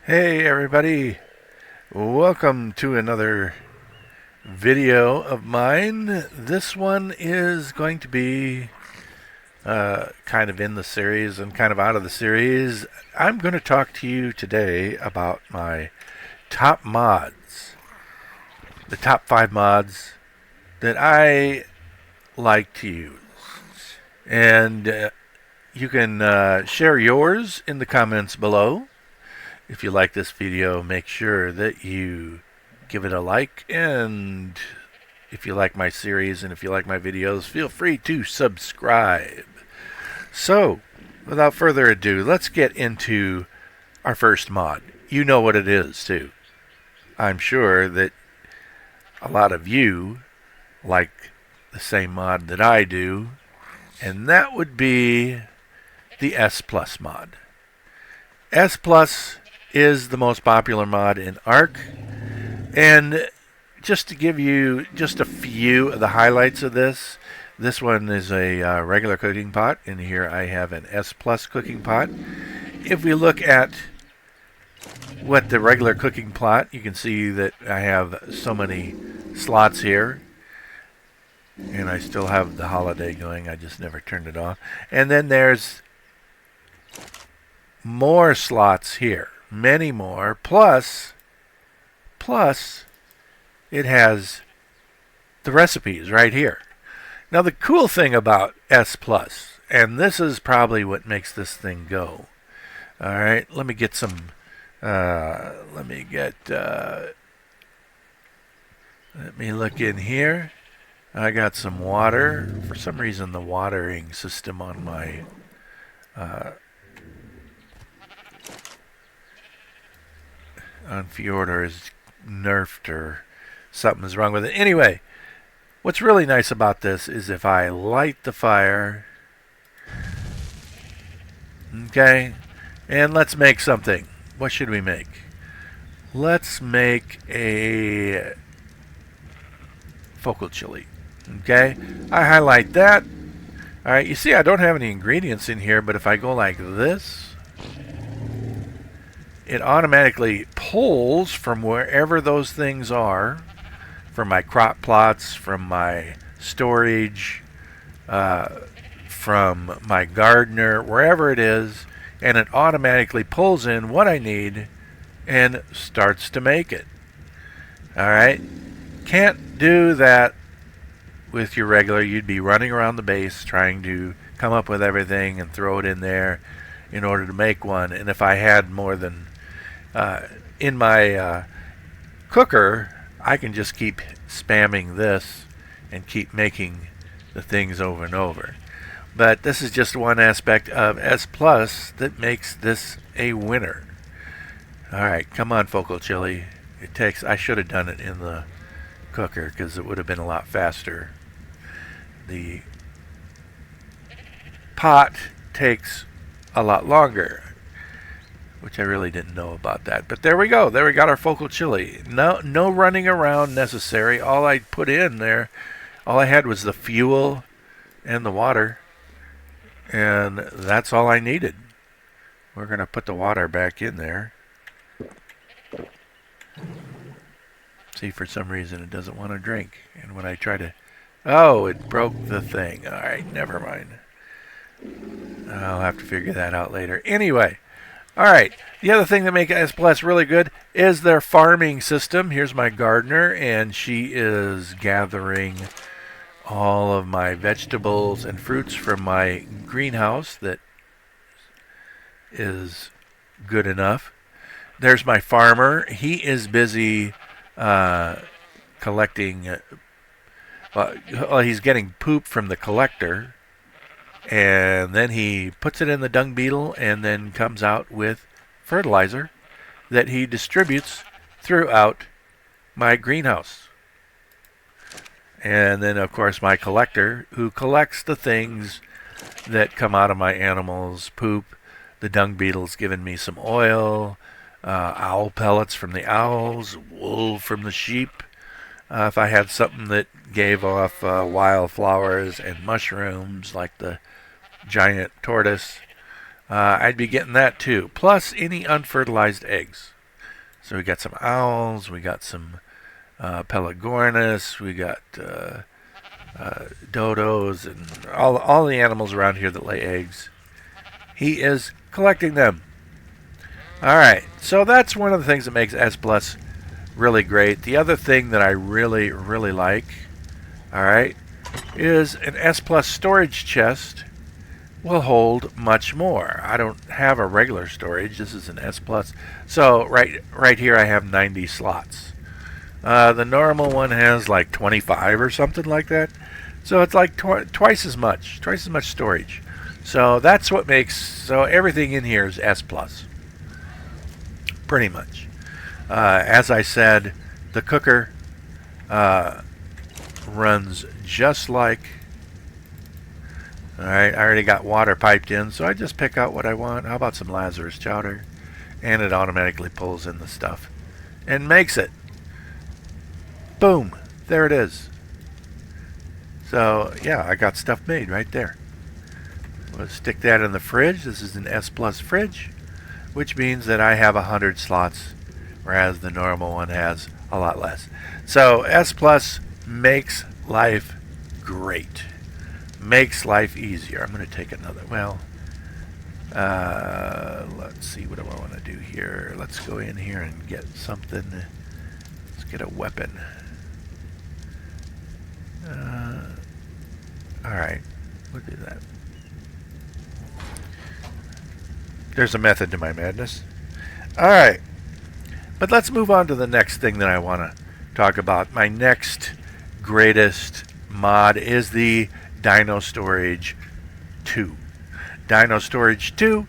Hey everybody, welcome to another video of mine. This one is going to be kind of in the series and kind of out of the series. I'm going to talk to you today about my top mods, the top 5 mods that I like to use. And you can share yours in the comments below. If you like this video, make sure that you give it a like, and if you like my series and if you like my videos, feel free to subscribe. So, without further ado, let's get into our first mod. You know what it is, too. I'm sure that a lot of you like the same mod that I do, and that would be the S Plus mod. S Plus is the most popular mod in Ark, and just to give you just a few of the highlights of this one is a regular cooking pot, and here I have an S Plus cooking pot. If we look at what the regular cooking pot, you can see that I have so many slots here, and I still have the holiday going. I just never turned it off. And then there's more slots here, many more, plus it has the recipes right here. Now the cool thing about S Plus, and this is probably what makes this thing go. All right, let me get some. Let me look in here. I got some water. For some reason, the watering system on my on Fjordur is nerfed or something's wrong with it. Anyway, what's really nice about this is if I light the fire, okay, and let's make something. What should we make? Let's make a focal chili. Okay, I highlight that. All right, you see I don't have any ingredients in here, but if I go like this, it automatically pulls from wherever those things are, from my crop plots, from my storage, from my gardener, wherever it is, and it automatically pulls in what I need and starts to make it. All right? Can't do that with your regular. You'd be running around the base trying to come up with everything and throw it in there in order to make one. And if I had more than in my cooker, I can just keep spamming this and keep making the things over and over. But this is just one aspect of S Plus that makes this a winner. Alright, come on, focal chili. I should have done it in the cooker because it would have been a lot faster. The pot takes a lot longer, which I really didn't know about that. But there we go. There we got our focal chili. No running around necessary. All I put in there, all I had was the fuel and the water, and that's all I needed. We're going to put the water back in there. See, for some reason it doesn't want to drink. And when I try to... Oh, it broke the thing. All right, never mind. I'll have to figure that out later. Anyway... Alright, the other thing that makes S Plus really good is their farming system. Here's my gardener, and she is gathering all of my vegetables and fruits from my greenhouse that is good enough. There's my farmer. He is busy collecting, he's getting poop from the collector, and then he puts it in the dung beetle and then comes out with fertilizer that he distributes throughout my greenhouse. And then, of course, my collector, who collects the things that come out of my animals' poop. The dung beetle's given me some oil, owl pellets from the owls, wool from the sheep. If I had something that gave off wildflowers and mushrooms, like the giant tortoise, I'd be getting that too. Plus any unfertilized eggs. So we got some owls, we got some pelagornis, we got dodos, and all the animals around here that lay eggs. He is collecting them. Alright, so that's one of the things that makes S Plus really great. The other thing that I really, really like, alright, is an S Plus storage chest will hold much more. I don't have a regular storage. This is an S Plus. So right here I have 90 slots. The normal one has like 25 or something like that. So it's like twice as much storage. So that's what makes, so everything in here is S Plus. Pretty much. As I said, the cooker runs just like, alright, I already got water piped in, so I just pick out what I want. How about some Lazarus chowder? And it automatically pulls in the stuff and makes it. Boom! There it is. So, yeah, I got stuff made right there. We'll stick that in the fridge. This is an S Plus fridge, which means that I have 100 slots, whereas the normal one has a lot less. So S Plus makes life great. Makes life easier. I'm going to take another, well, let's see, what do I want to do here? Let's go in here and get something. Let's get a weapon. Alright, we'll do that. There's a method to my madness. Alright, but let's move on to the next thing that I want to talk about. My next greatest mod is the Dino Storage 2. Dino Storage 2,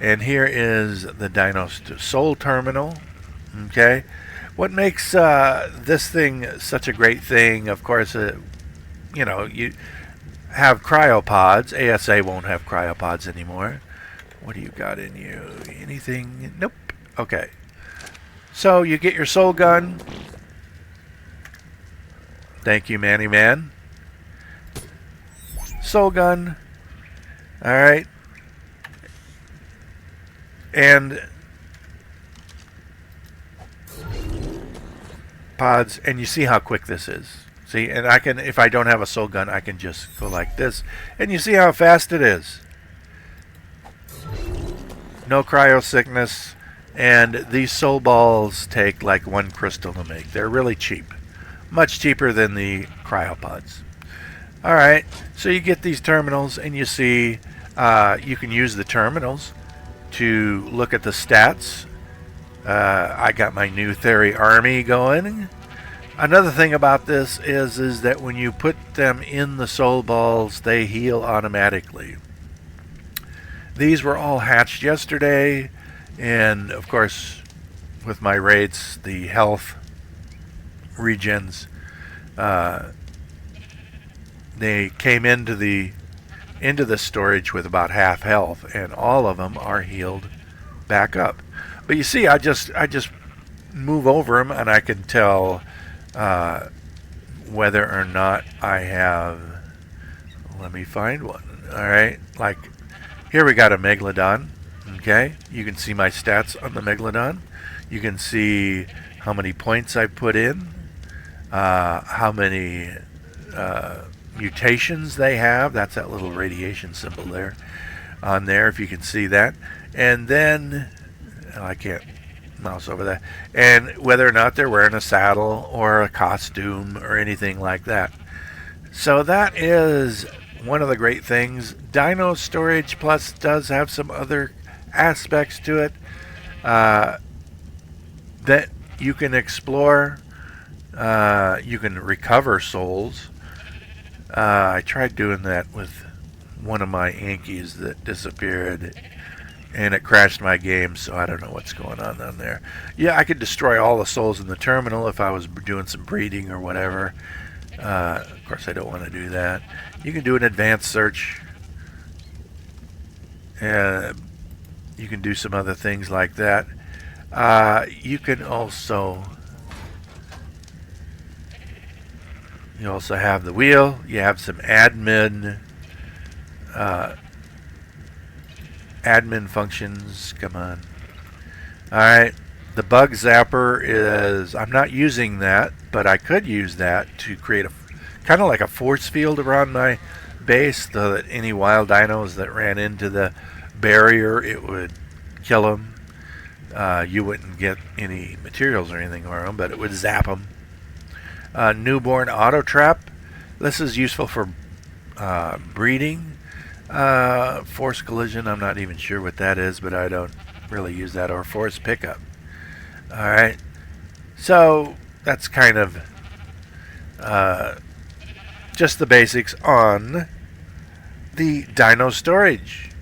and here is the Dino Soul Terminal. Okay, what makes this thing such a great thing, of course, you know, you have cryopods. ASA won't have cryopods anymore. What do you got in you? Anything? Nope. Okay. So you get your soul gun. Thank you, Manny Man. Soul gun. Alright. And pods, and you see how quick this is. See, and I can, if I don't have a soul gun, I can just go like this, and you see how fast it is. No cryo sickness, and these soul balls take like 1 crystal to make. They're really cheap, much cheaper than the cryopods. Alright, so you get these terminals, and you see you can use the terminals to look at the stats. I got my new Theory Army going. Another thing about this is that when you put them in the soul balls, they heal automatically. These were all hatched yesterday, and of course with my raids, the health regens, they came into the storage with about half health, and all of them are healed back up. But you see, I just move over them, and I can tell whether or not I have. Let me find one. All right, like here we got a megalodon. Okay, you can see my stats on the megalodon. You can see how many points I put in, how many mutations they have. That's that little radiation symbol there on there, if you can see that. And then I can't mouse over that, and whether or not they're wearing a saddle or a costume or anything like that. So that is one of the great things. Dino Storage Plus does have some other aspects to it that you can explore. You can recover souls. I tried doing that with one of my Yankees that disappeared, and it crashed my game, so I don't know what's going on down there. Yeah, I could destroy all the souls in the terminal if I was doing some breeding or whatever. Of course, I don't want to do that. You can do an advanced search. You can do some other things like that. You can also... You also have the wheel. You have some admin functions. Come on. Alright. The bug zapper is, I'm not using that, but I could use that to create a kind of like a force field around my base so that any wild dinos that ran into the barrier, it would kill them. You wouldn't get any materials or anything for them, but it would zap them. Newborn auto trap. This is useful for breeding. Force collision, I'm not even sure what that is, but I don't really use that. Or force pickup. Alright, so that's kind of just the basics on the dino storage.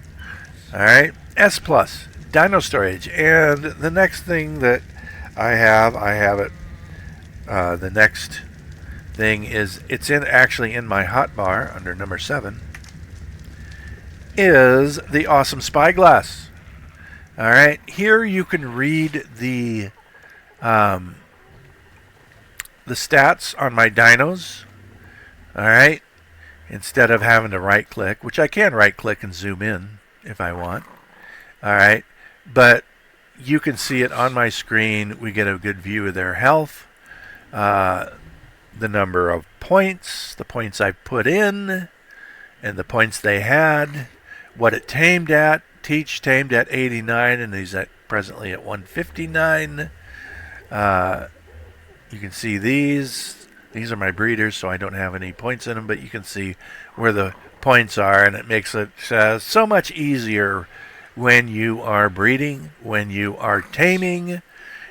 Alright, S plus dino storage. And the next thing that I have it, the next thing is, it's actually in my hotbar under number 7, is the awesome spyglass. Alright, here you can read the stats on my dinos. Alright, instead of having to right click, which I can right click and zoom in if I want. Alright, but you can see it on my screen. We get a good view of their health, the number of points, the points I put in, and the points they had, what it tamed at. Teach tamed at 89, and he's presently at 159. You can see these are my breeders, so I don't have any points in them, but you can see where the points are, and it makes it so much easier when you are breeding, when you are taming.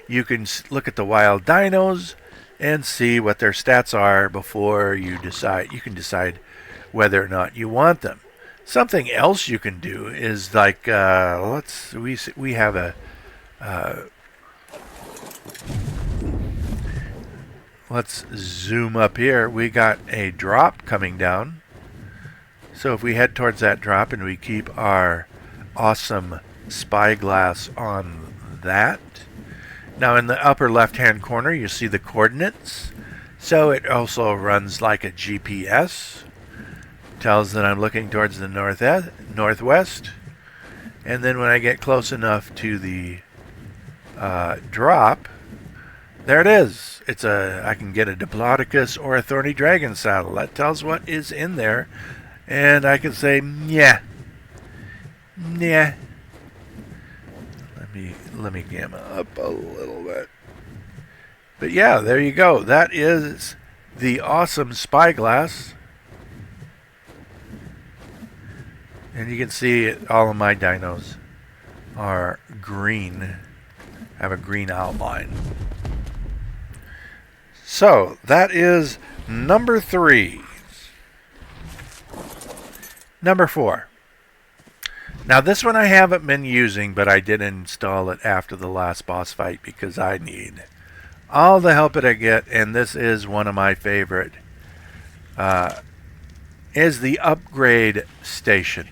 You can look at the wild dinos and see what their stats are before you decide. You can decide whether or not you want them. Something else you can do is like we have a let's zoom up here. We got a drop coming down. So if we head towards that drop and we keep our awesome spyglass on that. Now in the upper left hand corner you see the coordinates. So it also runs like a GPS. Tells that I'm looking towards the northwest, and then when I get close enough to the drop, there it is. I can get a Diplodocus or a Thorny Dragon saddle. That tells what is in there, and I can say yeah. Let me gamma up a little bit. But yeah, there you go. That is the awesome spyglass. And you can see all of my dinos are green, have a green outline. So that is number 3. Number 4. Now this one I haven't been using, but I did install it after the last boss fight because I need all the help that I get, and this is one of my favorite, is the upgrade station.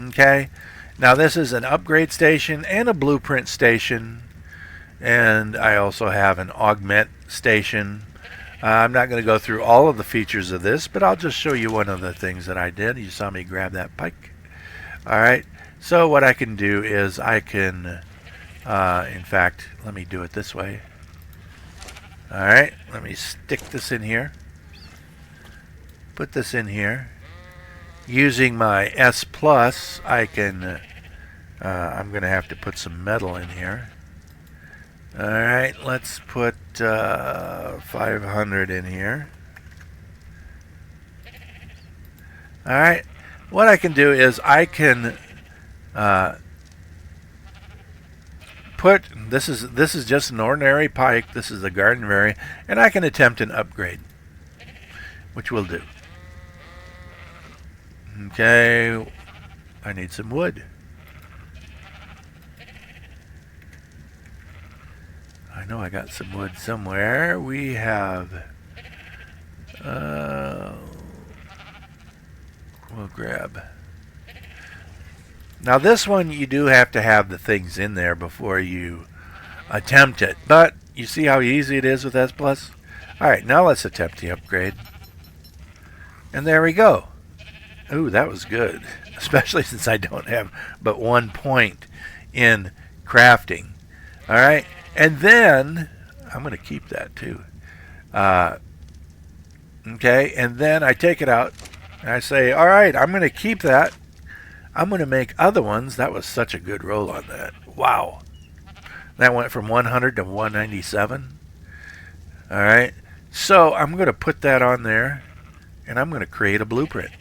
Okay, now this is an upgrade station and a blueprint station, and I also have an augment station. I'm not going to go through all of the features of this, but I'll just show you one of the things that I did. You saw me grab that pike. Alright, so what I can do is I can, in fact, let me do it this way. Alright, let me stick this in here. Put this in here. Using my S plus, I can, I'm going to have to put some metal in here. Alright, let's put 500 in here. Alright, what I can do is I can put, this is just an ordinary pike, this is the garden variant, and I can attempt an upgrade, which we'll do. Okay, I need some wood. I know I got some wood somewhere. We have, we'll grab. Now this one you do have to have the things in there before you attempt it, but you see how easy it is with S+? Alright, now let's attempt the upgrade. And there we go. Ooh, that was good. Especially since I don't have but 1 point in crafting. Alright, And then I'm going to keep that too. Okay, and then I take it out and I say, all right, I'm going to keep that. I'm going to make other ones. That was such a good roll on that. Wow. That went from 100 to 197. All right. So I'm going to put that on there, and I'm going to create a blueprint.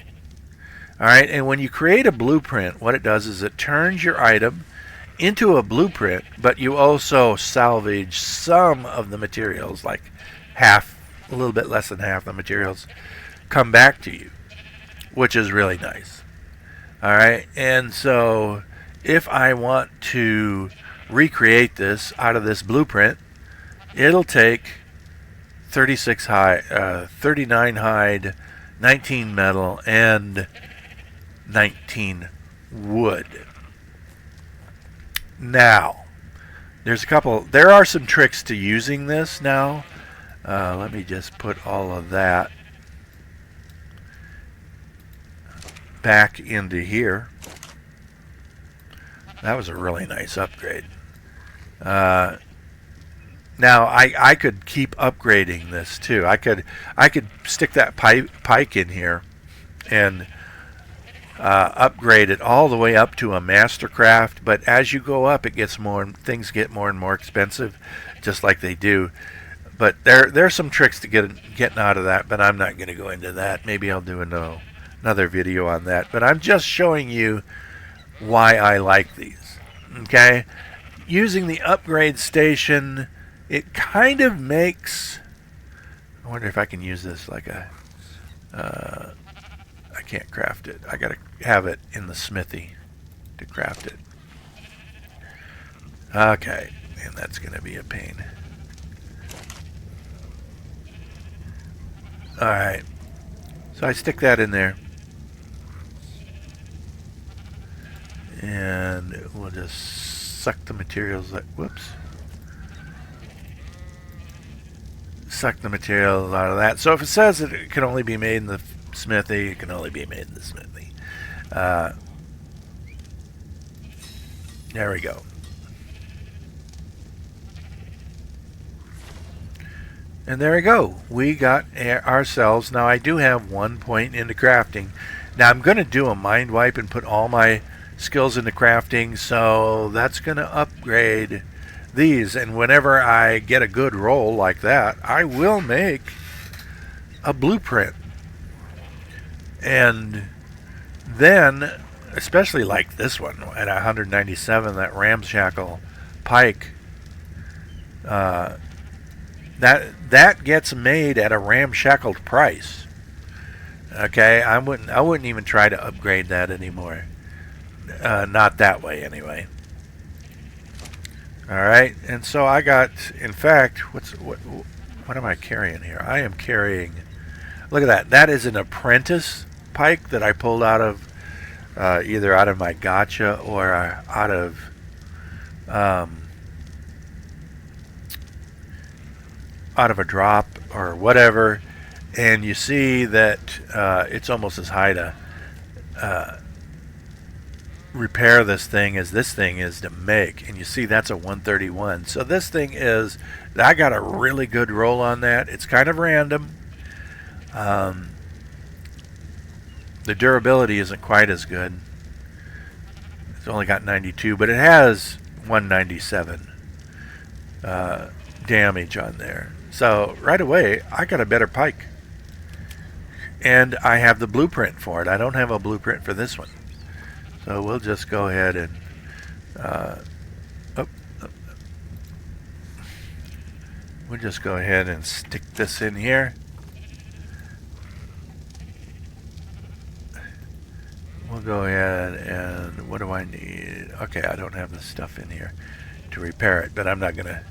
All right. And when you create a blueprint, what it does is it turns your item into a blueprint, but you also salvage some of the materials, like half, a little bit less than half the materials come back to you, which is really nice. All right. And so if I want to recreate this out of this blueprint, it'll take 39 hide, 19 metal, and 19 wood. Now, there are some tricks to using this now. Let me just put all of that back into here. That was a really nice upgrade. Now I could keep upgrading this too. I could stick that pike in here and upgrade it all the way up to a mastercraft. But as you go up, things get more and more expensive, just like they do. But there's some tricks to getting out of that. But I'm not going to go into that. Maybe I'll do another video on that. But I'm just showing you why I like these. Okay, using the upgrade station, it kind of makes. I wonder if I can use this like a. I can't craft it. I gotta have it in the smithy to craft it. Okay, and that's gonna be a pain. All right, so I stick that in there, and we'll just suck the materials. Suck the materials out of that. So if it says that it can only be made in the smithy, it can only be made in the smithy. There we go. And there we go. We got ourselves. Now I do have 1 point into crafting. Now I'm going to do a mind wipe and put all my skills into crafting, so that's going to upgrade these. And whenever I get a good roll like that, I will make a blueprint. And then, especially like this one at 197, that ramshackle pike, that gets made at a ramshackled price. Okay, I wouldn't even try to upgrade that anymore. Not that way anyway. All right, and so I got, in fact, what am I carrying here? I am carrying, look at that. That is an apprentice pike that I pulled out of either out of my gotcha or out of a drop or whatever. And you see that it's almost as high to repair this thing as this thing is to make. And you see that's a 131. So this thing is, I got a really good roll on that. It's kind of random. The durability isn't quite as good. It's only got 92, but it has 197 damage on there. So right away, I got a better pike. And I have the blueprint for it. I don't have a blueprint for this one. So we'll just go ahead and we'll just go ahead and stick this in here. We'll go ahead and what do I need? Okay, I don't have the stuff in here to repair it, but I'm not gonna.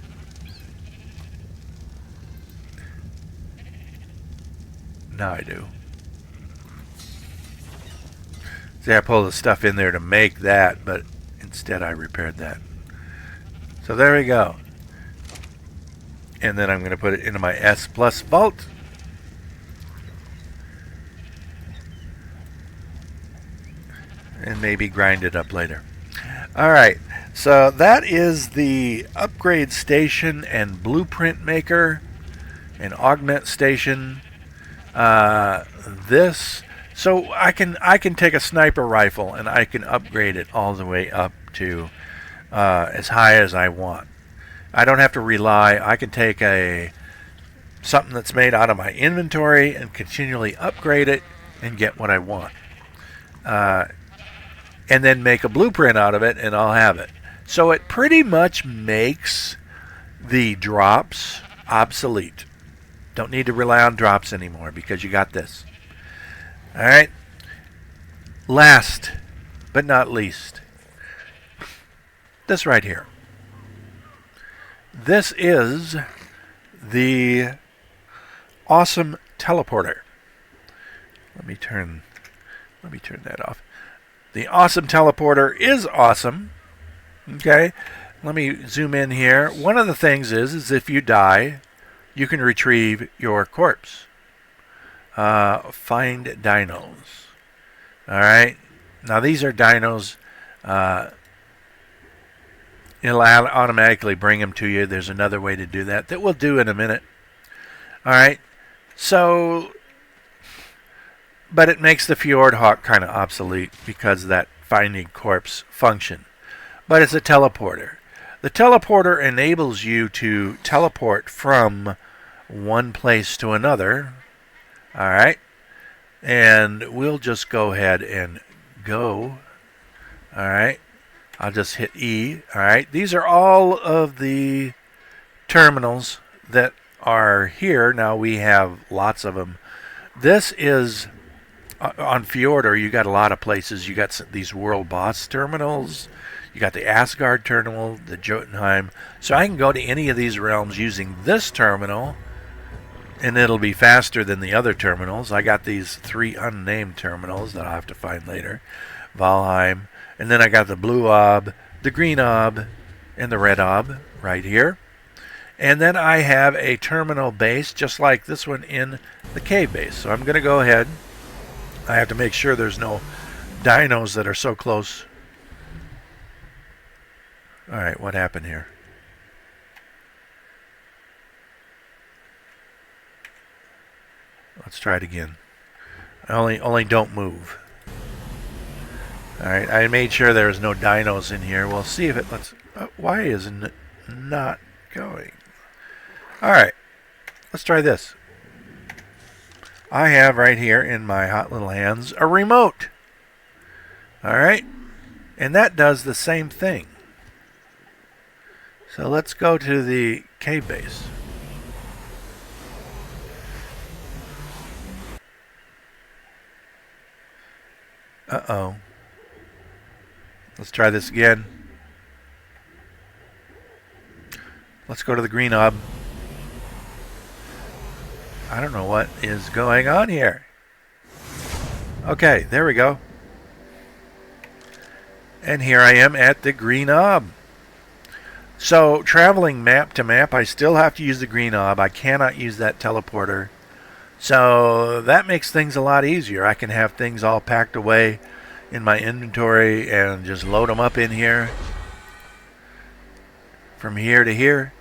Now I do. See, I pulled the stuff in there to make that, but instead I repaired that. So there we go. And then I'm going to put it into my S Plus vault. And maybe grind it up later. Alright, So that is the upgrade station and blueprint maker and augment station. This, so I can take a sniper rifle and I can upgrade it all the way up to as high as I want. I don't have to rely. I can take something that's made out of my inventory and continually upgrade it and get what I want. And then make a blueprint out of it and I'll have it. So it pretty much makes the drops obsolete. Don't need to rely on drops anymore because you got this. Alright. Last but not least, this right here. This is the awesome teleporter. Let me turn that off. The awesome teleporter is awesome. Okay, let me zoom in here. One of the things is if you die, you can retrieve your corpse. Find dinos. Alright, now these are dinos. It'll automatically bring them to you. There's another way to do that we'll do in a minute. Alright, so, but it makes the Fjord Hawk kind of obsolete because of that finding corpse function. But it's a teleporter. The teleporter enables you to teleport from one place to another. Alright. And we'll just go ahead and go. Alright. I'll just hit E. Alright. These are all of the terminals that are here. Now we have lots of them. This is on Fjordur. You got a lot of places. You got these world boss terminals. You got the Asgard terminal, the Jotunheim. So I can go to any of these realms using this terminal, and it'll be faster than the other terminals. I got these 3 unnamed terminals that I'll have to find later. Valheim. And then I got the blue ob, the green ob, and the red ob right here. And then I have a terminal base just like this one in the cave base. So I'm going to go ahead. I have to make sure there's no dinos that are so close. Alright, what happened here? Let's try it again. Only don't move. Alright, I made sure there was no dinos in here. We'll see if it lets... why isn't it not going? Alright, let's try this. I have right here in my hot little hands a remote. Alright, and that does the same thing. So let's go to the cave base. Uh-oh. Let's try this again. Let's go to the green hub. I don't know what is going on here. Okay, there we go. And here I am at the green hub. So, traveling map to map, I still have to use the green hub. I cannot use that teleporter. So, that makes things a lot easier. I can have things all packed away in my inventory and just load them up in here. From here to here.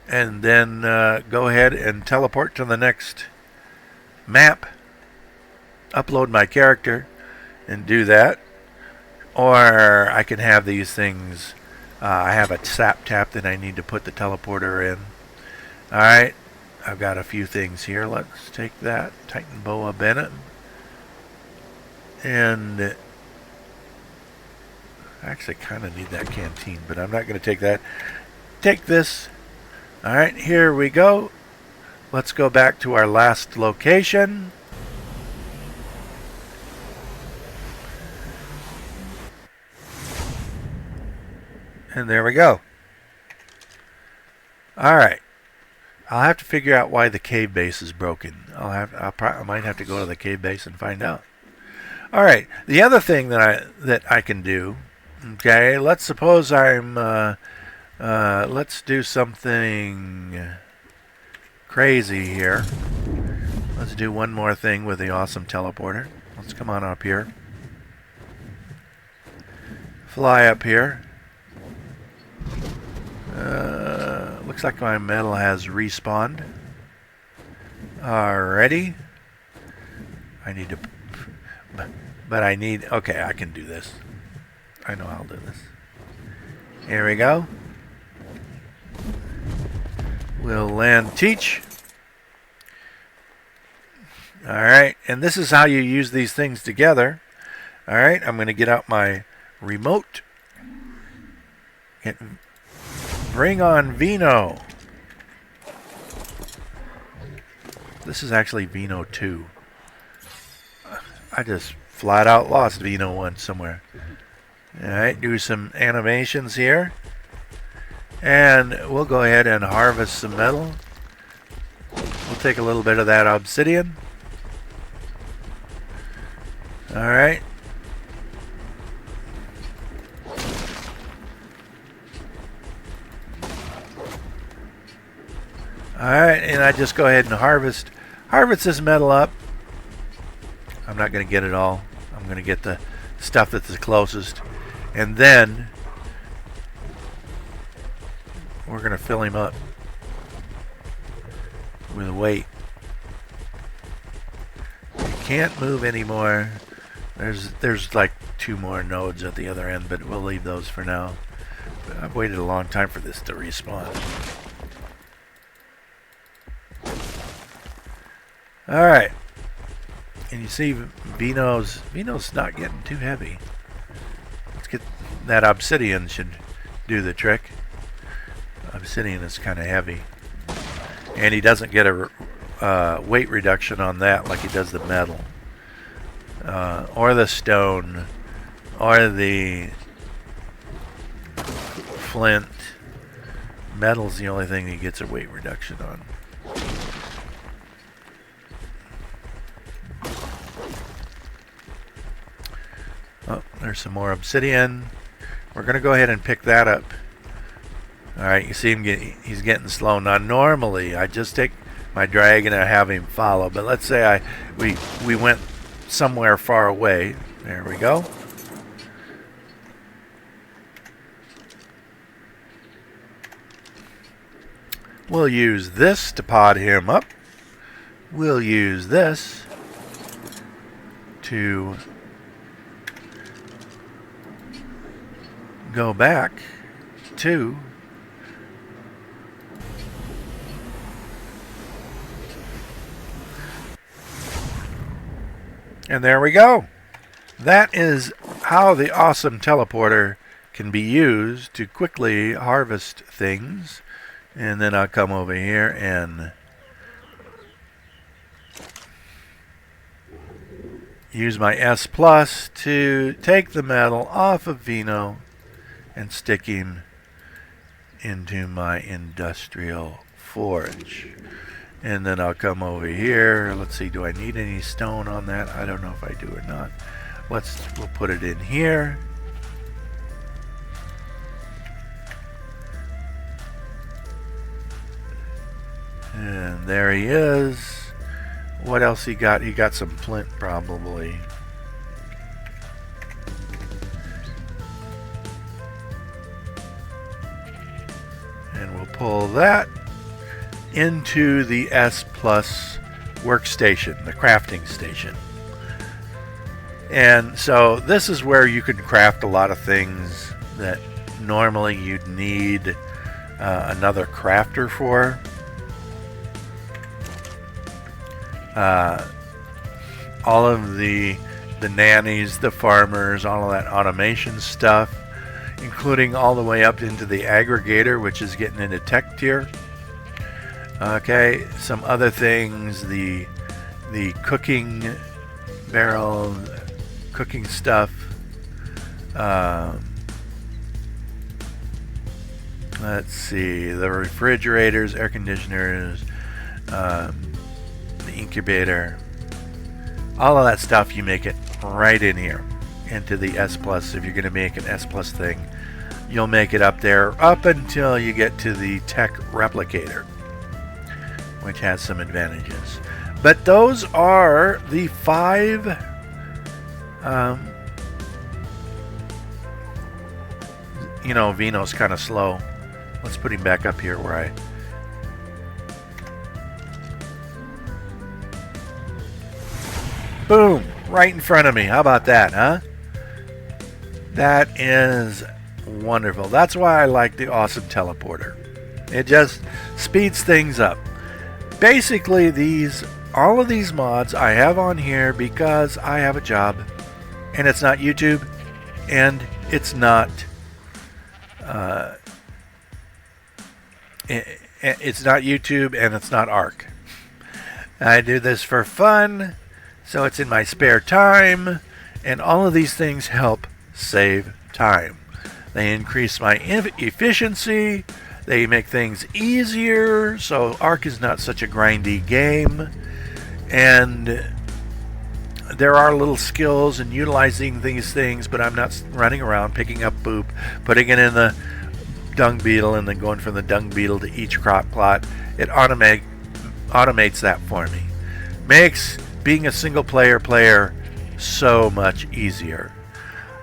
And then go ahead and teleport to the next map. Upload my character and do that. Or I can have these things... I have a sap tap that I need to put the teleporter in. Alright, I've got a few things here. Let's take that. Titan Boa Bennett. And I actually kind of need that canteen, but I'm not going to take that. Take this. Alright, here we go. Let's go back to our last location. And there we go. Alright. I'll have to figure out why the cave base is broken. I might have to go to the cave base and find out. Alright. The other thing that I can do, okay, let's suppose let's do something crazy here. Let's do one more thing with the awesome teleporter. Let's come on up here. Fly up here. Looks like my metal has respawned. Alrighty. I need to... But I need... Okay, I can do this. I know I'll do this. Here we go. We'll land teach. Alright, and this is how you use these things together. Alright, I'm going to get out my remote. Bring on Vino. This is actually Vino 2. I just flat out lost Vino 1 somewhere. Alright, do some animations here. And we'll go ahead and harvest some metal. We'll take a little bit of that obsidian. Alright. Alright, and I just go ahead and harvest this metal up. I'm not going to get it all. I'm going to get the stuff that's the closest. And then we're going to fill him up with weight. You can't move anymore. There's like 2 more nodes at the other end, but we'll leave those for now. I've waited a long time for this to respawn. Alright. And you see Vino's not getting too heavy. Let's get that obsidian, should do the trick. Obsidian is kind of heavy. And he doesn't get a weight reduction on that like he does the metal. Or the stone. Or the flint. Metal's the only thing he gets a weight reduction on. Oh, there's some more obsidian. We're going to go ahead and pick that up. Alright, you see him he's getting slow. Now normally I just take my dragon and have him follow, but let's say we went somewhere far away. There we go. We'll use this to pod him up. We'll use this to go back to and there we go. That is how the awesome teleporter can be used to quickly harvest things. And then I'll come over here and use my S plus to take the metal off of Vino and stick him into my industrial forge. And then I'll come over here. Let's see, do I need any stone on that? I don't know if I do or not. We'll put it in here. And there he is. What else he got? He got some flint probably. And we'll pull that into the S Plus workstation, the crafting station. And so this is where you can craft a lot of things that normally you'd need another crafter for. All of the nannies, the farmers, all of that automation stuff, including all the way up into the aggregator, which is getting into tech tier. Okay, some other things, the cooking barrel, cooking stuff. Let's see, the refrigerators, air conditioners, the incubator, all of that stuff, you make it right in here into the S Plus. If you're going to make an S Plus thing, you'll make it up there up until you get to the tech replicator, which has some advantages. But those are the 5 you know, Vino's kind of slow. Let's put him back up here where I... Boom! Right in front of me. How about that, huh? That is wonderful. That's why I like the awesome teleporter. It just speeds things up. Basically, all of these mods I have on here because I have a job, and it's not YouTube, and it's not it's not YouTube, and it's not Ark. I do this for fun, so it's in my spare time, and all of these things help save time. They increase my efficiency. They make things easier, so Ark is not such a grindy game. And there are little skills in utilizing these things, but I'm not running around picking up poop, putting it in the dung beetle, and then going from the dung beetle to each crop plot. It automates that for me. Makes being a single player so much easier.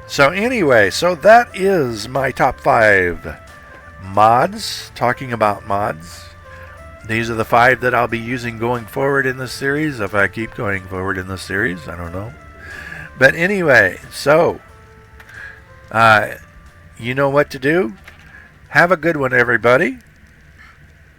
So anyway, so that is my top 5 mods. Talking about mods, these are the 5 that I'll be using going forward in this series. If I keep going forward in this series, I don't know. But anyway, so you know what to do. Have a good one, everybody.